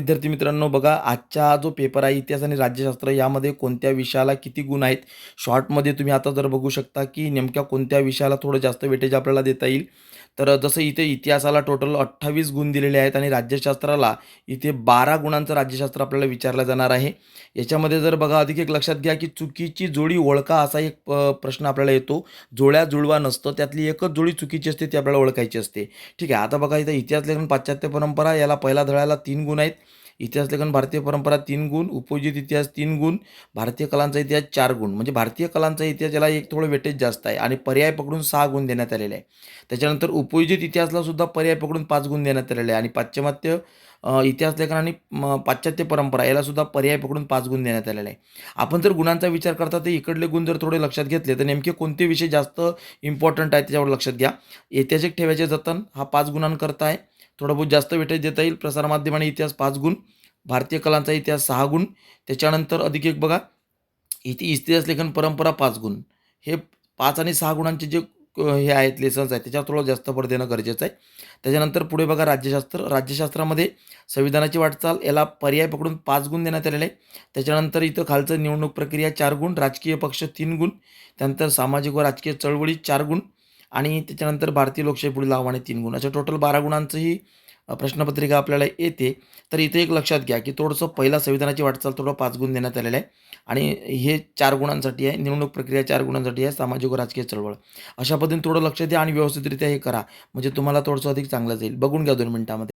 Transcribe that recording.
विद्यार्थी मित्रांनो, बघा आजचा जो पेपर आहे इतिहास आणि राज्यशास्त्र यामध्ये कोणत्या विषयाला किती गुण आहेत. शॉर्टमध्ये तुम्ही आता जर बघू शकता की नेमक्या कोणत्या विषयाला थोडं जास्त वेटेज आपल्याला देता येईल. तर जसं इथे इतिहासाला टोटल 28 गुण दिलेले आहेत आणि राज्यशास्त्राला इथे 12 गुणांचं राज्यशास्त्र आपल्याला विचारलं जाणार आहे. याच्यामध्ये जर बघा अधिक एक लक्षात घ्या की चुकीची जोडी ओळखा असा एक प्रश्न आपल्याला येतो. जोड्या जुळवा नसतं, त्यातली एकच जोडी चुकीची असते ती आपल्याला ओळखायची असते. ठीक आहे, आता बघा इथं इतिहास लेखन पाश्चात्य परंपरा याला पहिल्या धड्याला 3 गुण आहेत. इतिहास लेखन भारतीय परंपरा 3 गुण, उपयोजित इतिहास 3 गुण, भारतीय कलांचा इतिहास 4 गुण. म्हणजे भारतीय कलांचा इतिहास याला एक थोडं वेटेज जास्त आहे आणि पर्याय पकडून 6 गुण देण्यात आलेले आहे. त्याच्यानंतर उपयोजित इतिहासला सुद्धा पर्याय पकडून 5 गुण देण्यात आलेले आहे आणि पाश्चिमात्य इतिहास लेखन आणि पाश्चात्य परंपरा याला सुद्धा पर्याय पकडून 5 गुण देण्यात आलेले आहे. आपण जर गुणांचा विचार करता तर इकडले गुण जर थोडे लक्षात घेतले तर नेमके कोणते विषय जास्त इम्पॉर्टंट आहे त्याच्यावर लक्षात घ्या. ऐतिहासिक ठेव्याचे जतन हा 5 गुणांकरता आहे. थोडं बहुत जास्त वेटेज देता येईल. प्रसारमाध्यम आणि इतिहास 5 गुण, भारतीय कलांचा इतिहास 6 गुण. त्याच्यानंतर अधिक एक बघा, इथे इतिहास लेखन परंपरा 5 गुण. हे 5 आणि 6 गुणांचे जे हे आहेत लेसन्स आहेत त्याच्यावर थोडं जास्त भर देणं गरजेचं आहे. त्याच्यानंतर पुढे बघा राज्यशास्त्र. राज्यशास्त्रामध्ये संविधानाची वाटचाल याला पर्याय पकडून 5 गुण देण्यात आलेले आहे. त्याच्यानंतर इथं खालचं निवडणूक प्रक्रिया 4 गुण, राजकीय पक्ष 3 गुण, त्यानंतर सामाजिक व राजकीय चळवळी 4 गुण आणि त्याच्यानंतर भारतीय लोकशाही पुढील आव्हाने 3 गुण. अशा टोटल 12 गुणांचं ही प्रश्नपत्रिका आपल्याला येते. तर इथे एक लक्षात घ्या की थोडंसं पहिला संविधानाची वाटचाल थोडं 5 गुण देण्यात आलेलं आहे आणि हे 4 गुणांसाठी आहे. निवडणूक प्रक्रिया 4 गुणांसाठी आहे. सामाजिक व राजकीय चळवळ. अशा पद्धतीने थोडं लक्ष द्या आणि व्यवस्थितरित्या हे करा. म्हणजे तुम्हाला थोडंसं अधिक चांगलं जाईल. बघून घ्या 2 मिनिटामध्ये.